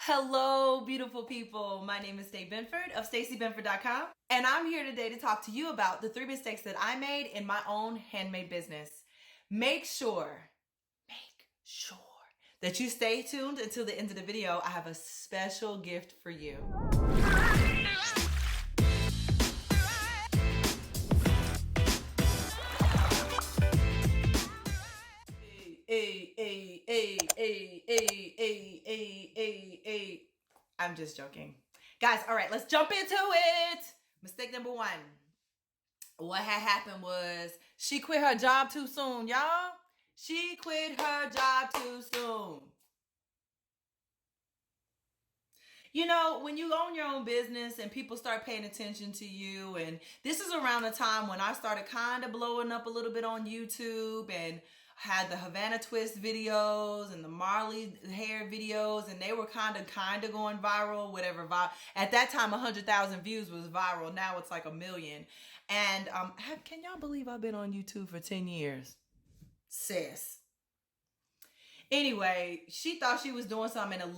Hello, beautiful people. My name is Stacy Benford of StacyBenford.com, and I'm here today to talk to you about the 3 mistakes that I made in my own handmade business. Make sure that you stay tuned until the end of the video. I have a special gift for you. I'm just joking. Guys, all right, let's jump into it. Mistake number 1. What had happened was she quit her job too soon, y'all. She quit her job too soon. You know, when you own your own business and people start paying attention to you, and this is around the time when I started kind of blowing up a little bit on YouTube and had the Havana Twist videos and the Marley hair videos, and they were kind of going viral, whatever. At that time, 100,000 views was viral. Now it's like 1 million. And can y'all believe I've been on YouTube for 10 years? Sis. Anyway, she thought she was doing something, and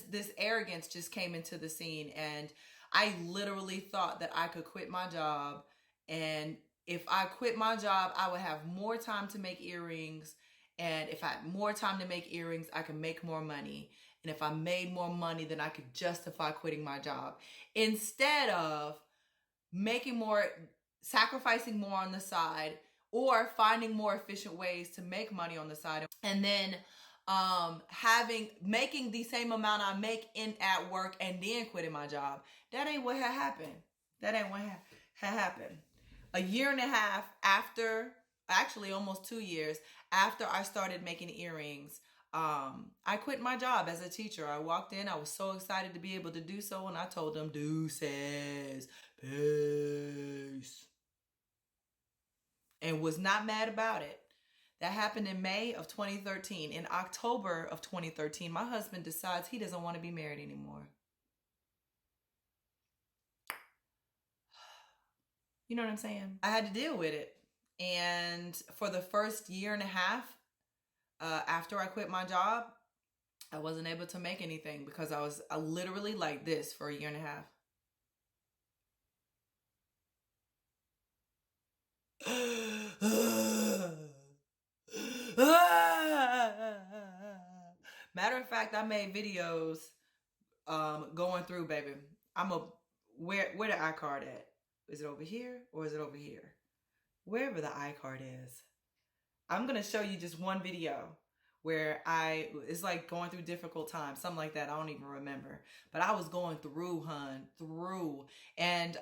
this arrogance just came into the scene, and I literally thought that I could quit my job, and if I quit my job, I would have more time to make earrings, and if I had more time to make earrings, I could make more money, and if I made more money, then I could justify quitting my job. Instead of sacrificing more on the side, or finding more efficient ways to make money on the side, and then making the same amount I make at work and then quitting my job. That ain't what had happened. That ain't what had happened. A year and a half after, actually almost 2 years after I started making earrings, I quit my job as a teacher. I walked in, I was so excited to be able to do so, and I told them, deuces, peace. And was not mad about it. That happened in May of 2013. In October of 2013, my husband decides he doesn't want to be married anymore. You know what I'm saying? I had to deal with it. And for the first year and a half, after I quit my job, I wasn't able to make anything because I was literally like this for a year and a half. Matter of fact, I made videos going through, baby. Where the iCard at? Is it over here or is it over here? Wherever the iCard is. I'm gonna show you just one video where it's like going through difficult times, something like that. I don't even remember, but I was going through, And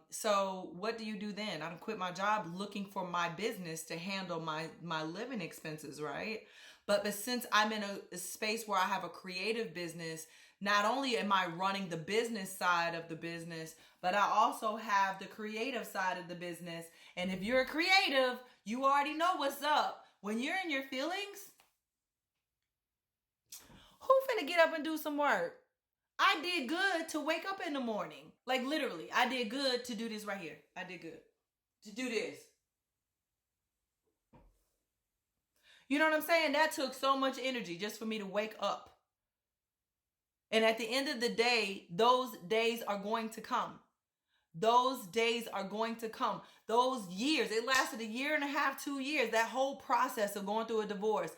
so what do you do then? I quit my job looking for my business to handle my living expenses, right? But since I'm in a space where I have a creative business, not only am I running the business side of the business, but I also have the creative side of the business. And if you're a creative, you already know what's up. When you're in your feelings, who finna get up and do some work? I did good to wake up in the morning. Like literally, I did good to do this right here. I did good to do this. You know what I'm saying? That took so much energy just for me to wake up. And at the end of the day, those days are going to come. Those days are going to come. Those years, it lasted 1.5 years, 2 years, that whole process of going through a divorce.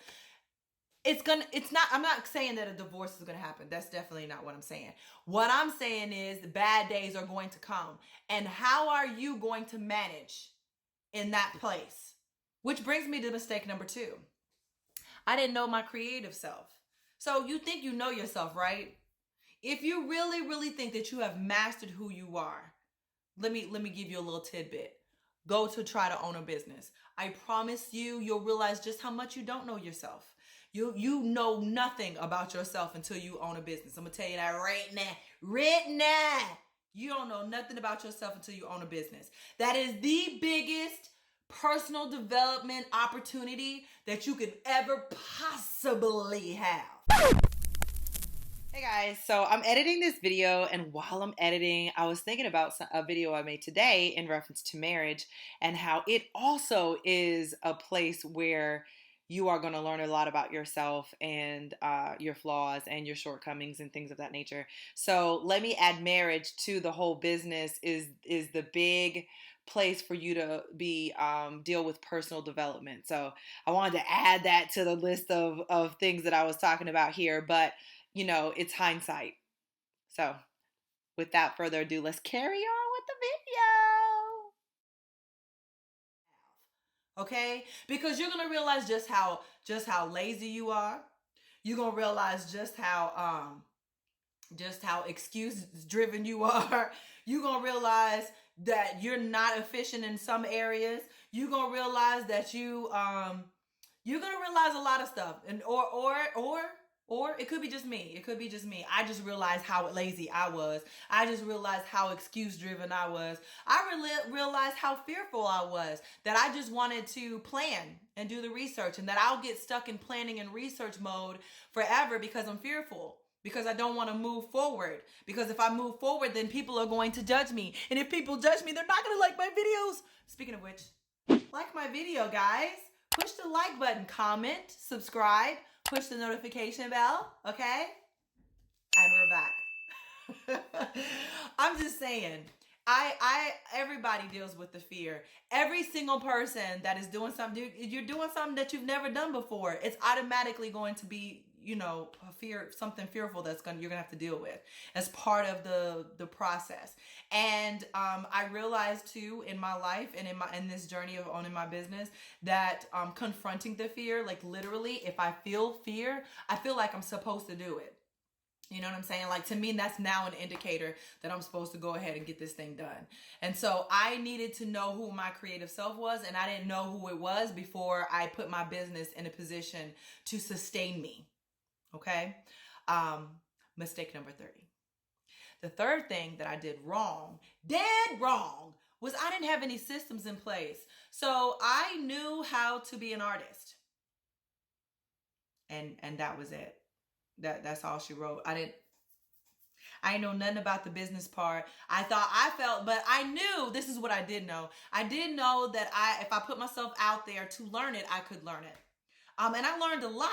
I'm not saying that a divorce is going to happen. That's definitely not what I'm saying. What I'm saying is the bad days are going to come. And how are you going to manage in that place? Which brings me to mistake number 2. I didn't know my creative self. So you think you know yourself, right? If you really, really think that you have mastered who you are, let me give you a little tidbit. Go to try to own a business. I promise you'll realize just how much you don't know yourself. You know nothing about yourself until you own a business. I'm gonna tell you that right now. Right now. You don't know nothing about yourself until you own a business. That is the biggest personal development opportunity that you could ever possibly have. Hey guys, so I'm editing this video, and while I'm editing, I was thinking about a video I made today in reference to marriage and how it also is a place where you are going to learn a lot about yourself and your flaws and your shortcomings and things of that nature. So let me add marriage to the whole business is the big place for you to be deal with personal development. So I wanted to add that to the list of things that I was talking about here, but you know, it's hindsight. So without further ado, let's carry on with the video. Okay? Because you're gonna realize just how lazy you are. You're gonna realize just how excuse driven you are. You're gonna realize that you're not efficient in some areas. You're gonna realize that you're gonna realize a lot of stuff. And or it could be just me. It could be just me. I just realized how lazy I was. I just realized how excuse driven I was. I realized how fearful I was, that I just wanted to plan and do the research, and that I'll get stuck in planning and research mode forever because I'm fearful, because I don't want to move forward. Because if I move forward, then people are going to judge me. And if people judge me, they're not going to like my videos. Speaking of which, like my video, guys. Push the like button, comment, subscribe, push the notification bell, okay? And we're back. I'm just saying, everybody deals with the fear. Every single person that is doing something, you're doing something that you've never done before, it's automatically going to be, you know, something fearful you're gonna have to deal with as part of the process. And I realized too in my life and in this journey of owning my business that confronting the fear, like literally, if I feel fear, I feel like I'm supposed to do it. You know what I'm saying? Like, to me, that's now an indicator that I'm supposed to go ahead and get this thing done. And so I needed to know who my creative self was, and I didn't know who it was before I put my business in a position to sustain me. Okay? Mistake number 30. The third thing that I did wrong, dead wrong, was I didn't have any systems in place. So I knew how to be an artist. And that was it. That's all she wrote. I didn't know nothing about the business part. But I knew, this is what I did know. I did know that if I put myself out there to learn it, I could learn it. And I learned a lot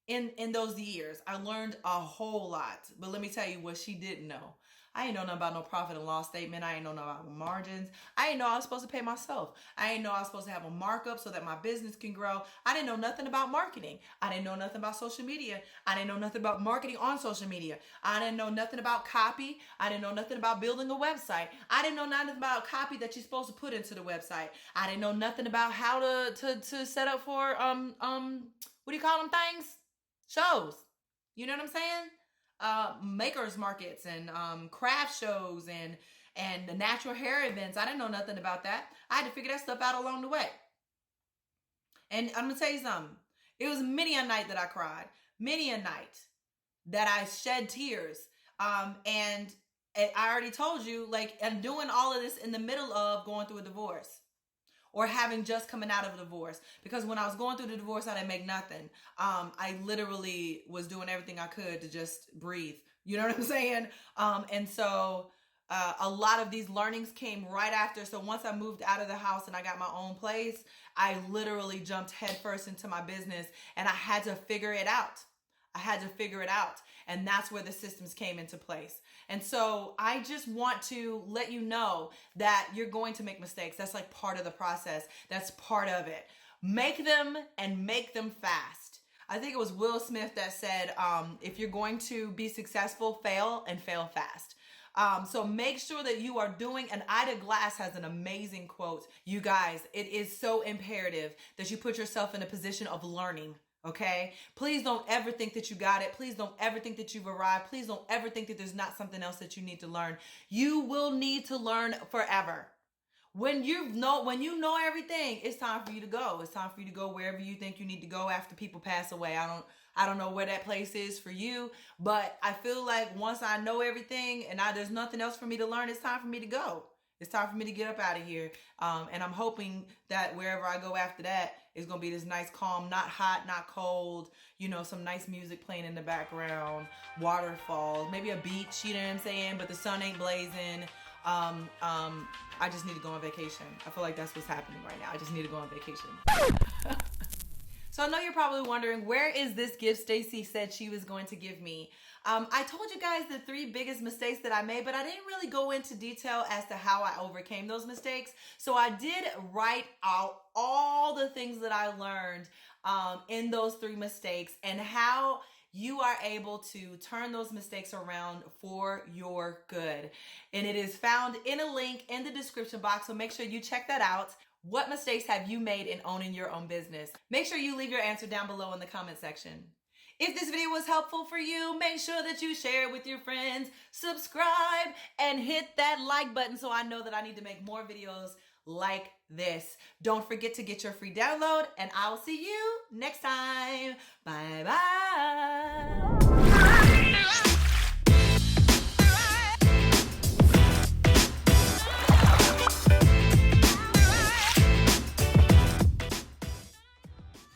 in those years. I learned a whole lot. But let me tell you what she didn't know. I ain't know nothing about no profit and loss statement. I ain't know nothing about margins. I ain't know I was supposed to pay myself. I ain't know I was supposed to have a markup so that my business can grow. I didn't know nothing about marketing. I didn't know nothing about social media. I didn't know nothing about marketing on social media. I didn't know nothing about copy. I didn't know nothing about building a website. I didn't know nothing about copy that you're supposed to put into the website. I didn't know nothing about how to set up for what do you call them things? Shows. You know what I'm saying? Makers markets and craft shows and the natural hair events. I didn't know nothing about that. I had to figure that stuff out along the way. And I'm gonna tell you something. It was many a night that I cried, many a night that I shed tears. And I already told you, like, I'm doing all of this in the middle of going through a divorce, or having just coming out of a divorce. Because when I was going through the divorce, I didn't make nothing. I literally was doing everything I could to just breathe. You know what I'm saying? And so a lot of these learnings came right after. So once I moved out of the house and I got my own place, I literally jumped headfirst into my business, and I had to figure it out. And that's where the systems came into place. And so I just want to let you know that you're going to make mistakes. That's like part of the process. That's part of it. Make them and make them fast. I think it was Will Smith that said, if you're going to be successful, fail and fail fast. So make sure that you are doing, and Ida Glass has an amazing quote. You guys, it is so imperative that you put yourself in a position of learning. Okay? Please don't ever think that you got it. Please don't ever think that you've arrived. Please don't ever think that there's not something else that you need to learn. You will need to learn forever. When you know everything, it's time for you to go. It's time for you to go wherever you think you need to go after people pass away. I don't know where that place is for you, but I feel like once I know everything and there's nothing else for me to learn, it's time for me to go. It's time for me to get up out of here. And I'm hoping that wherever I go after that, it's going to be this nice, calm, not hot, not cold, you know, some nice music playing in the background, waterfalls, maybe a beach, you know what I'm saying? But the sun ain't blazing. I just need to go on vacation. I feel like that's what's happening right now. I just need to go on vacation. So I know you're probably wondering, where is this gift Stacy said she was going to give me? I told you guys the 3 biggest mistakes that I made, but I didn't really go into detail as to how I overcame those mistakes. So I did write out all the things that I learned in those 3 mistakes and how you are able to turn those mistakes around for your good. And it is found in a link in the description box, so make sure you check that out. What mistakes have you made in owning your own business? Make sure you leave your answer down below in the comment section. If this video was helpful for you, make sure that you share it with your friends, subscribe, and hit that like button so I know that I need to make more videos like this. Don't forget to get your free download, and I'll see you next time. Bye.